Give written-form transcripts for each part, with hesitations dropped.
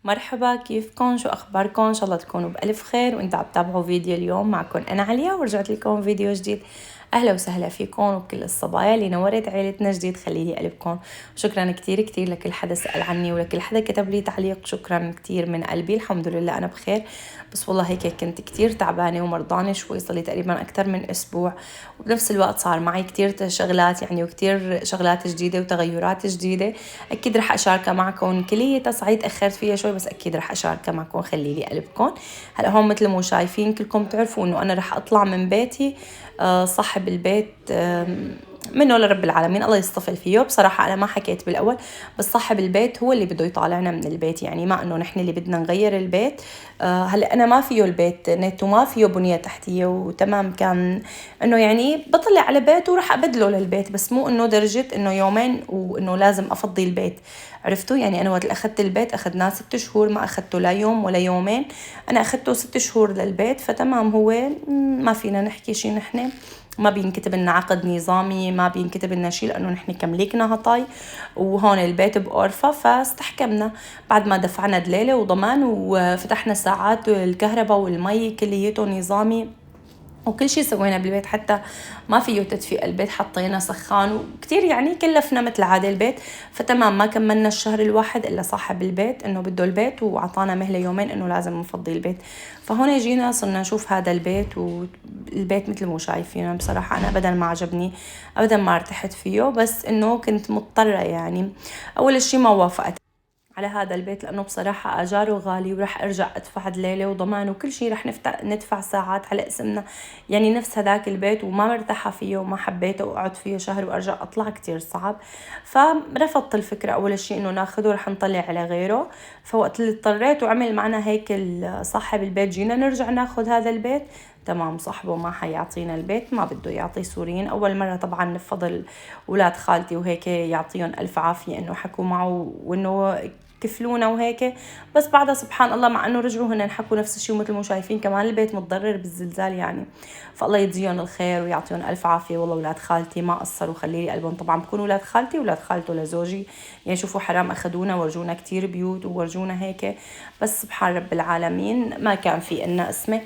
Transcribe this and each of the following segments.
مرحبا، كيفكن؟ شو اخباركم؟ ان شاء الله تكونوا بالف خير وانتوا عم تتابعوا فيديو اليوم. معكم انا عليا ورجعت لكم فيديو جديد. اهلا وسهلا فيكم وكل الصبايا اللي نورت عيلتنا جديد. خليلي قلبكم. شكرا كتير كتير لكل حدا سأل عني ولكل حدا كتب لي تعليق. شكرا كتير من قلبي. الحمد لله انا بخير، بس والله هيك كنت كتير تعبانه ومرضانه شوي، صار لي تقريبا اكثر من اسبوع، وبنفس الوقت صار معي كتير شغلات يعني وكتير شغلات جديده وتغيرات جديده. اكيد رح اشاركها معكم. كلية صحيح تاخرت فيها شوي بس اكيد رح اشاركها معكم. خليلي قلبكم. هلا هون مثل ما شايفين كلكم تعرفوا انه انا رح اطلع من بيتي. صاحب البيت منه لرب العالمين الله يصطفل فيه. بصراحة أنا ما حكيت بالأول، بس صاحب البيت هو اللي بده يطالعنا من البيت، يعني ما إنه نحن اللي بدنا نغير البيت. هلا أنا ما فيه البيت نت وما فيه بنية تحتية وتمام، كان إنه يعني بطلع على بيت وراح أبدله للبيت، بس مو إنه درجة إنه يومين وإنه لازم أفضي البيت. عرفتوا يعني أنا وقت أخذت البيت أخذناه 6 شهور، ما أخذته لا يوم ولا يومين، أنا أخذته 6 شهور للبيت. فتمام هو ما فينا نحكي شي، نحن ما بينكتب لنا عقد نظامي، ما بينكتب لنا شيء لأنه نحن كمليكنا هطاي وهون البيت بأورفا. فاستحكمنا بعد ما دفعنا دليلة وضمان وفتحنا ساعات الكهرباء والمي كليته نظامي وكل شيء سوينا بالبيت، حتى ما فيه تدفئة البيت حطينا سخان وكتير يعني كلفنا مثل عادة البيت. فتمام ما كملنا الشهر الواحد إلا صاحب البيت إنه بده البيت وعطانا مهلة يومين إنه لازم نفضي البيت. فهون جينا صرنا نشوف هذا البيت، والبيت مثل ما شايفين بصراحة أنا أبدا ما عجبني، أبدا ما ارتحت فيه، بس إنه كنت مضطرة يعني. أول شيء ما وافقت على هذا البيت لأنه بصراحة أجاره غالي وراح أرجع أدفع دليلة وضمان وكل شيء، راح ندفع ساعات على اسمنا، يعني نفس هذاك البيت وما مرتاحة فيه وما حبيته وقعد فيه شهر وأرجع أطلع كتير صعب. فرفضت الفكرة. أول شيء إنه ناخده رح نطلع على غيره. فوقت اللي اضطريت وعمل معنا هيك صاحب البيت جينا نرجع ناخد هذا البيت، تمام صاحبه ما حيعطينا البيت، ما بده يعطي سوريين. أول مرة طبعا نفضل أولاد خالتي وهيك يعطيهم ألف عافية إنه حكوا معه وإنه كفلونا وهيك، بس بعدها سبحان الله مع انه رجعوا هن حكوا نفس الشيء. ومثل ما شايفين كمان البيت متضرر بالزلزال يعني. فالله يجزيهم الخير ويعطيهم الف عافيه. والله اولاد خالتي ما قصروا، خلي لي قلبهم. طبعا بكون اولاد خالتي واولاد خالته لزوجي، يعني شوفوا حرام اخذونا ورجونا كتير بيوت وورجونا هيك، بس سبحان رب العالمين ما كان في إلنا اسمه.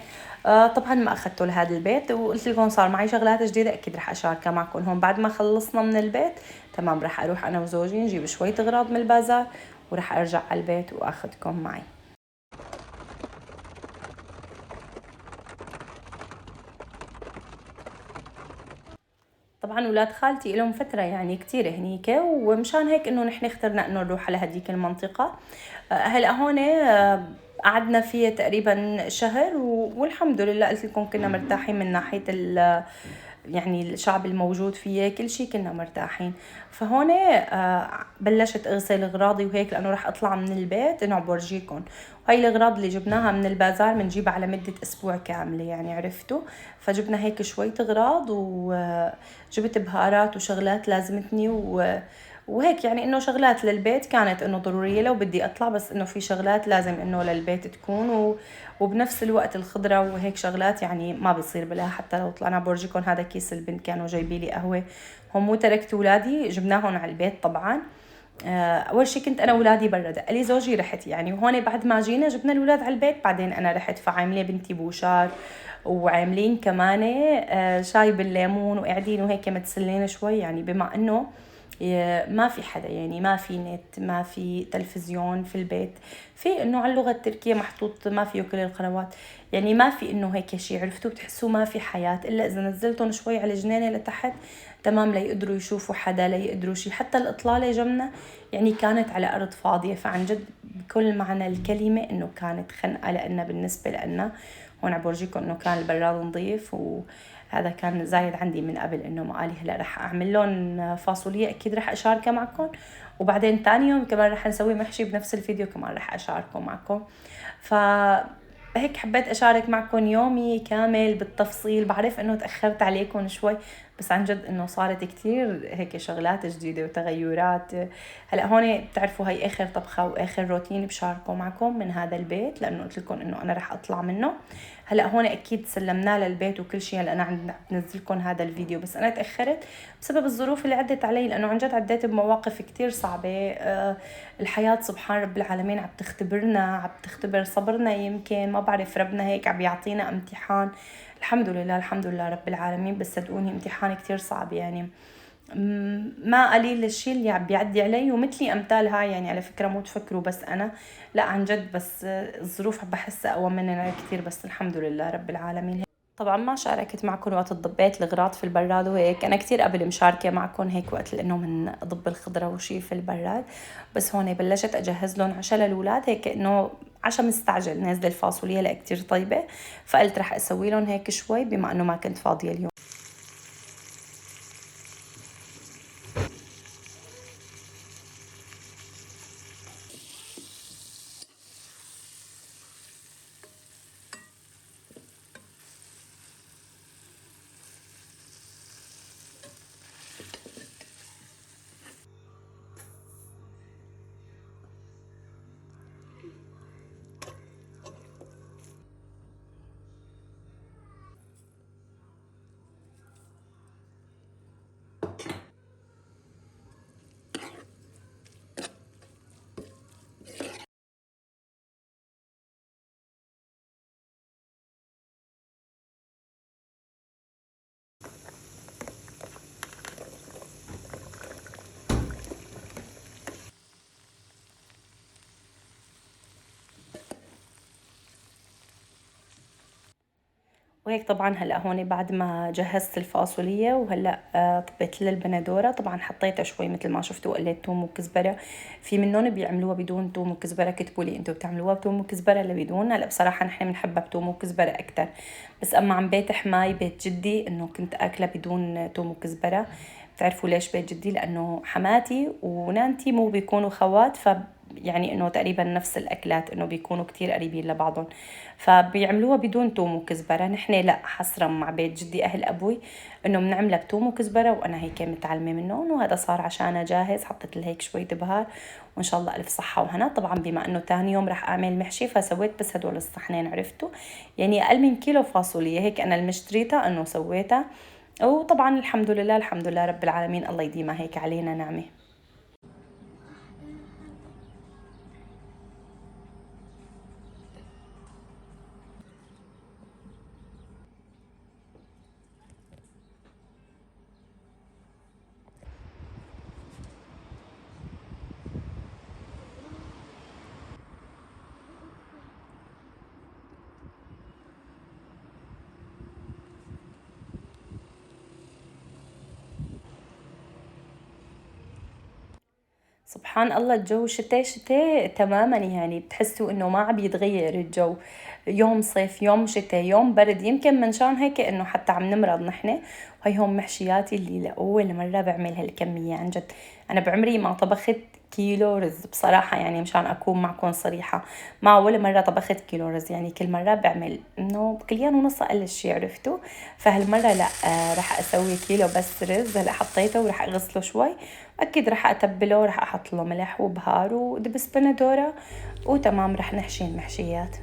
طبعا ما اخذته لهذا البيت، وقلت لكم صار معي شغلات جديده اكيد رح اشاركها معكم هون. بعد ما خلصنا من البيت تمام رح اروح انا وزوجي نجيب شويه اغراض من البازار ورح ارجع على البيت واخذكم معي. طبعا ولاد خالتي لهم فترة يعني كتير هنيك، ومشان هيك انه نحن اخترنا انه نروح على هديك المنطقة. هلا هون قعدنا فيها تقريبا شهر والحمد لله قلت لكم كنا مرتاحين من ناحية يعني الشعب الموجود فيه كل شيء كنا مرتاحين. فهون بلشت اغسل اغراضي وهيك لانه راح اطلع من البيت انه بورجيكم. وهي الاغراض اللي جبناها من البازار بنجيبها على مدة اسبوع كاملة يعني، عرفتوا. فجبنا هيك شوية اغراض وجبت بهارات وشغلات لازمتني وهيك يعني انه شغلات للبيت كانت انه ضرورية لو بدي اطلع، بس انه في شغلات لازم انه للبيت تكون وبنفس الوقت الخضرة وهيك شغلات يعني ما بيصير بلا. حتى لو طلعنا بورجيكم هذا كيس البنت كانوا جايبي لي قهوة، هم مو تركت اولادي جبناهم على البيت طبعا. اول شيء كنت انا واولادي برا، دق لي زوجي رحت يعني، وهون بعد ما جينا جبنا الاولاد على البيت بعدين انا رحت. فعامله بنتي بوشار وعاملين كمان شاي بالليمون وقاعدين وهيك متسلين شوي، يعني بما انه ما في حدا يعني ما في نت ما في تلفزيون في البيت، في انه على اللغة التركية محطوط ما فيه كل القنوات، يعني ما في انه هيك شيء، عرفتوا بتحسوا ما في حياة الا اذا نزلتهم شوي على جنينة لتحت تمام ليقدروا يشوفوا حدا ليقدروا شيء. حتى الإطلالة جمنا يعني كانت على أرض فاضية، فعن جد بكل معنى الكلمة إنه كانت خنقة لأنه بالنسبة لنا. هون عبورجيكم إنه كان البراد نظيف، وهذا كان زايد عندي من قبل إنه مقالي هلا رح أعمل لهم فاصوليا أكيد رح أشاركها معكم، وبعدين تاني يوم كمان رح نسوي محشي بنفس الفيديو كمان رح أشاركه معكم. هيك حبيت أشارك معكم يومي كامل بالتفصيل. بعرف إنه تأخرت عليكم شوي بس عن جد انه صارت كتير هيك شغلات جديدة وتغيرات. هلا هون بتعرفوا هي اخر طبخة واخر روتين بشاركه معكم من هذا البيت، لانه قلت لكم انه انا رح اطلع منه. هلا هون اكيد سلمناه للبيت وكل شيء. هلا انا عم بنزل لكم هذا الفيديو، بس انا تاخرت بسبب الظروف اللي عدت علي، لانه عن جد عديت بمواقف كتير صعبة. الحياة سبحان رب العالمين عم تختبرنا، عم تختبر صبرنا، يمكن ما بعرف، ربنا هيك عم يعطينا امتحان. الحمد لله الحمد لله رب العالمين، بس صدقوني امتحان كتير صعب يعني. ما قليل الشيء اللي عم بيعدي علي، ومثلي امثال هاي يعني، على فكره مو تفكروا بس انا، لا عن جد، بس الظروف بحسها اقوى مننا كثير، بس الحمد لله رب العالمين. طبعا ما شاركت معكم وقت ضبيت الغراض في البراد وهيك، انا كتير قبل مشاركه معكم هيك وقت انه من ضب الخضره وشي في البراد، بس هون بلشت اجهز لهم عشاء للاولاد، هيك انه عشاء مستعجل، نازله الفاصوليا لا كتير طيبه، فقلت رح اسوي لهم هيك شوي بما انه ما كنت فاضيه اليوم. وهيك طبعا هلا هون بعد ما جهزت الفاصولية، وهلا طبيت لها البندورة، طبعا حطيتها شوي مثل ما شفتوا، قليت توم وكزبرة. في منهم بيعملوها بدون توم وكزبرة، كتبوا لي انتوا بتعملوها بتوم وكزبرة ولا بدون؟ هلا بصراحة نحن بنحبها بتوم وكزبرة اكتر، بس اما عن بيت حماي بيت جدي انه كنت اكلها بدون توم وكزبرة. بتعرفوا ليش بيت جدي؟ لانه حماتي ونانتي مو بيكونوا خوات، يعني انه تقريبا نفس الاكلات، انه بيكونوا كتير قريبين لبعضهم، فبيعملوها بدون توم وكزبرة. نحن لا، حصرا مع بيت جدي اهل ابوي انه بنعملها بتوم وكزبرة، وانا هيك متعلمة منهم، وهذا صار عشانه جاهز. حطيت له هيك شوية بهار، وان شاء الله الف صحة وهنا. طبعا بما انه تاني يوم رح اعمل محشي، فسويت بس هدول الصحنين، عرفتوا يعني اقل من كيلو فاصوليا، هيك انا المشتريتها انه سويتها. وطبعا الحمد لله الحمد لله رب العالمين، الله يديمها هيك علينا نعمة. سبحان الله، الجو شتاء شتاء تماما، يعني بتحسوا انه ما عم يتغير الجو، يوم صيف يوم شتاء يوم برد، يمكن من شان هيك انه حتى عم نمرض نحن. وهي هم محشياتي اللي لأول مرة بعمل هالكمية، عن جد انا بعمري ما طبخت كيلو رز بصراحة، يعني مشان اكون معكم صريحة، ما ولا مرة طبخت كيلو رز، يعني كل مرة بعمل انه كليان ونص اقل الشي، عرفتوا؟ فهالمرة لا، رح اسوي كيلو بس رز. هلا حطيته ورح اغسله شوي، اكيد رح اتبله، رح احط له ملح وبهار ودبس بندوره، وتمام رح نحشي المحشيات.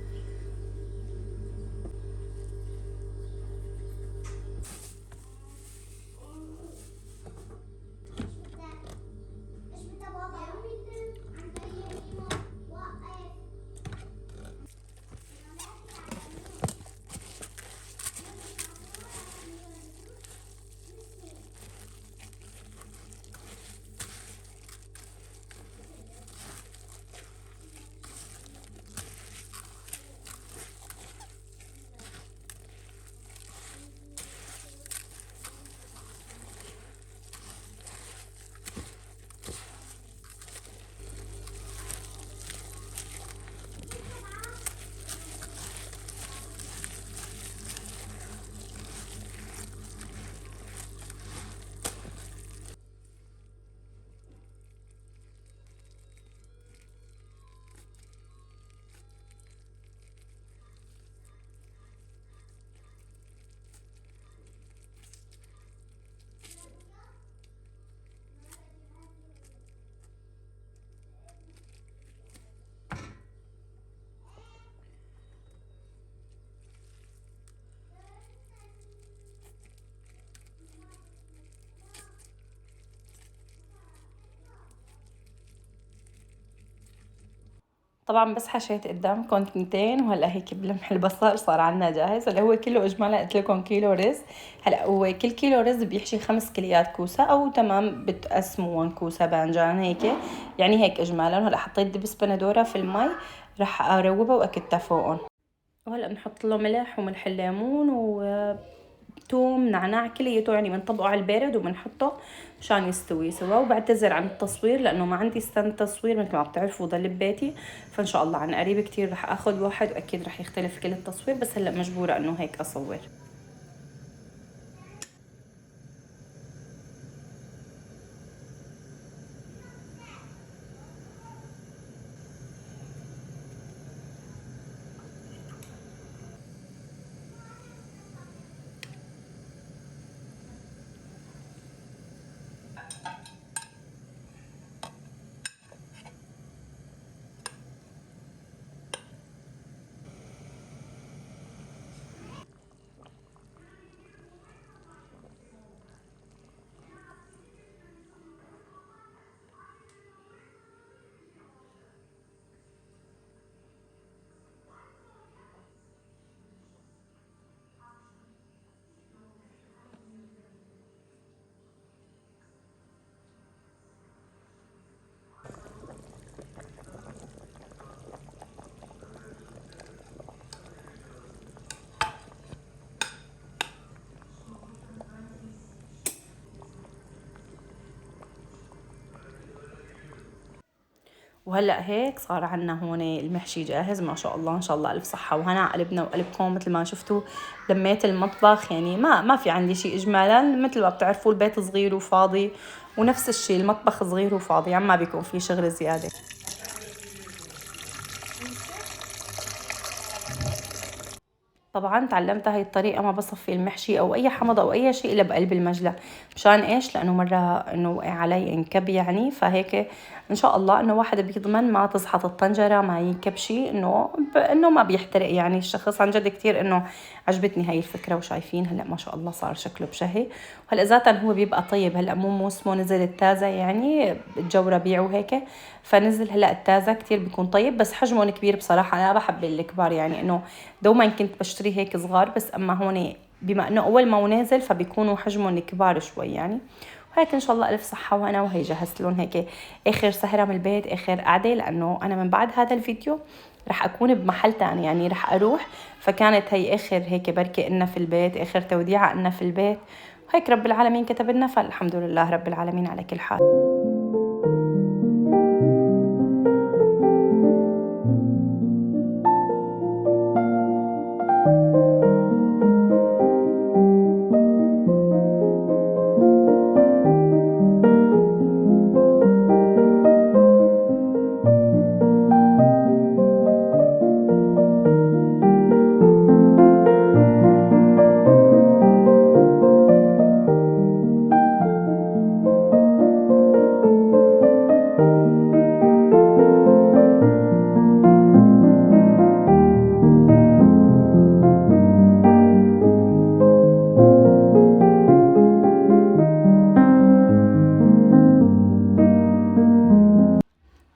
طبعا بس حشيت قدامكم تنتين، وهلا هيك بلمح البصل صار عنا جاهز. هلا هو كيلو اجمالا قلت لكم كيلو رز. هلا هو كل كيلو رز بيحشي 5 كليات كوسه، او تمام بتقسموا 1 كوسه باذنجان هيك، يعني هيك اجمالا. هلا حطيت دبس بندوره في المي، رح اروبها واكتها فوقهم. وهلا بنحط له ملح وملح الليمون وثوم نعناع كليته، يعني بنطبقه على البارد وبنحطه مشان يستوي سوا. وبعتذر عن التصوير لانه ما عندي ستاند تصوير مثل ما بتعرفوا ضل ببيتي، فان شاء الله عن قريب كتير رح اخذ واحد، واكيد رح يختلف كل التصوير، بس هلا مجبوره انه هيك اصور. وهلا هيك صار عنا هون المحشي جاهز ما شاء الله. ان شاء الله الف صحه وهنا على قلبنا وقلبكم. مثل ما شفتوا لميت المطبخ، يعني ما في عندي شيء اجمالا، مثل ما بتعرفوا البيت صغير وفاضي، ونفس الشيء المطبخ صغير وفاضي، يعني ما بيكون في شغل زياده. طبعا تعلمت هاي الطريقة، ما بصفي المحشي أو أي حمض أو أي شيء إلا بقلب المجلة. مشان إيش؟ لأنه مرة إنه وقع علي انكب، يعني فهيك إن شاء الله إنه واحد بيضمن ما تزحط الطنجرة، ما ينكب شيء، إنه ما بيحترق يعني الشخص. عن جد كتير إنه عجبتني هاي الفكرة. وشايفين هلا ما شاء الله صار شكله بشهي. وهلا ذاتا هو بيبقى طيب. هلا مو موسمه، نزل التازة، يعني الجو ربيع وهيك، فنزل هلا التازة كتير بيكون طيب، بس حجمهم كبير بصراحة. أنا بحب الكبار، يعني إنه دوما كنت بشتري هيك صغار، بس اما هون بما انه اول ما نازل فبيكونوا حجمهم كبار شوي يعني. وهيك ان شاء الله الف صحه وهنا. وهي جهزت لهم هيك اخر سهره من البيت، اخر قعده، لانه انا من بعد هذا الفيديو رح اكون بمحل تاني، يعني رح اروح. فكانت هي اخر هيك بركه إلنا في البيت، اخر توديعه إلنا في البيت، وهيك رب العالمين كتب لنا، فالحمد لله رب العالمين على كل حال.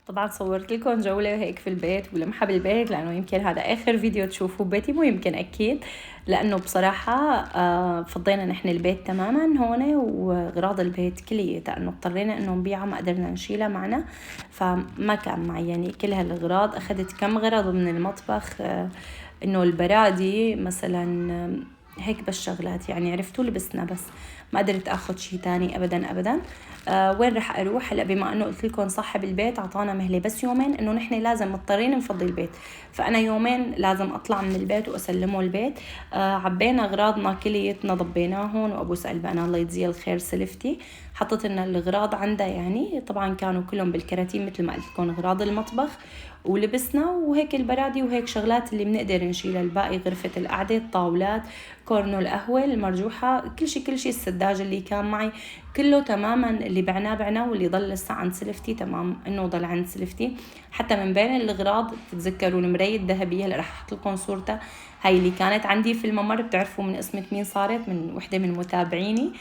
طبعا صورت لكم جولة هيك في البيت ولمحة بالبيت، لأنه يمكن هذا آخر فيديو تشوفوه ببيتي، مو يمكن أكيد، لأنه بصراحة فضينا نحن البيت تماما هون، وغراض البيت كليتها إنه اضطرينا إنه نبيعها، ما قدرنا نشيلها معنا، فما كان معي يعني كل هالغراض. أخذت كم غرض من المطبخ، إنه البرادي مثلا، هيك بس شغلات يعني عرفتوا، لبسنا بس، ما قدرت اخذ شيء تاني ابدا ابدا. وين رح اروح هلا؟ بما انه قلت لكم صاحب البيت اعطانا مهله بس يومين، انه نحن لازم مضطرين نفضي البيت، فانا يومين لازم اطلع من البيت واسلمه البيت. عبينا اغراضنا كليتنا ضبيناهم، وابو سلبانه الله يجزيه الخير سلفتي حطت لنا الاغراض عندها، يعني طبعا كانوا كلهم بالكراتين مثل ما قلت لكم اغراض المطبخ ولبسنا وهيك البرادي وهيك شغلات اللي بنقدر نشيلها. الباقي غرفة القعدة، الطاولات، كورنو القهوة المرجوحة، كل شيء السداج اللي كان معي كله تماما اللي بعناه واللي ضل لسه عند سلفتي تمام انه ضل عند سلفتي. حتى من بين الاغراض تتذكروا المراية الذهبية اللي رح احط لكم صورتها، هاي اللي كانت عندي في الممر، بتعرفوا من اسمة مين صارت؟ من وحدة من متابعيني.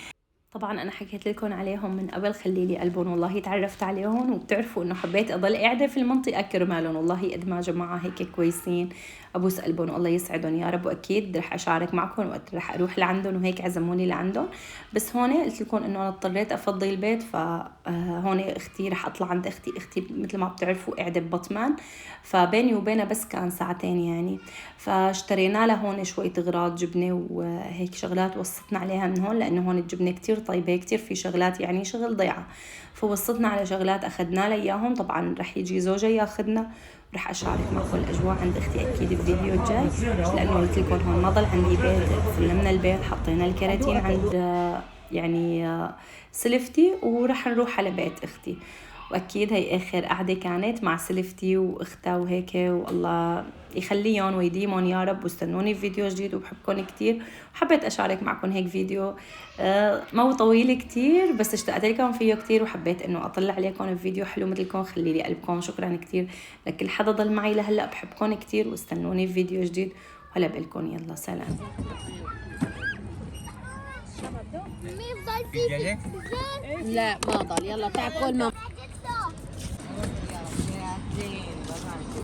طبعا انا حكيت لكم عليهم من قبل، خلي لي قلبهم، والله تعرفت عليهم وبتعرفوا انه حبيت اضل قاعده في المنطقه كرمالهم، والله قد ما جماعه هيك كويسين، ابوس قلبهم والله يسعدهم يا رب. واكيد رح اشارك معكم وقت رح اروح لعندهم وهيك عزموني لعندهم. بس هون قلت لكم انه انا اضطريت افضي البيت، فهون اختي رح اطلع عند اختي مثل ما بتعرفوا قاعده ببطمان، فبيني وبينها بس كان ساعتين يعني. فاشترينا لها هون شويه اغراض جبنه وهيك شغلات، وصتنا عليها من هون لانه هون الجبنه كتير طيبه، كتير في شغلات يعني شغل ضيعه، فوصتنا على شغلات اخذنا لها اياهم. طبعا رح يجي زوجي ياخذنا، ورح اشارك معكم الاجواء عند اختي اكيد الفيديو الجاي، لانه قلت لكم هون ما ضل عندي بيت، سلمنا البيت حطينا الكراتين عند يعني سلفتي، ورح نروح على بيت اختي. واكيد هي اخر قعده كانت مع سلفتي واختها وهيك، والله يخليهم ويديمهم يا رب. واستنوني في فيديو جديد وبحبكم كتير، وحبيت اشارك معكم هيك فيديو مو طويل كتير بس اشتقت لكم فيه كتير، وحبيت انه اطلع عليكم فيديو حلو مثلكم. خلي لي قلبكم، شكرا كتير لكل حدا ضل معي لهلا، بحبكم كتير واستنوني في فيديو جديد، وهلا بقلكم يلا سلام. لا ما ضل، يلا تعال كل ما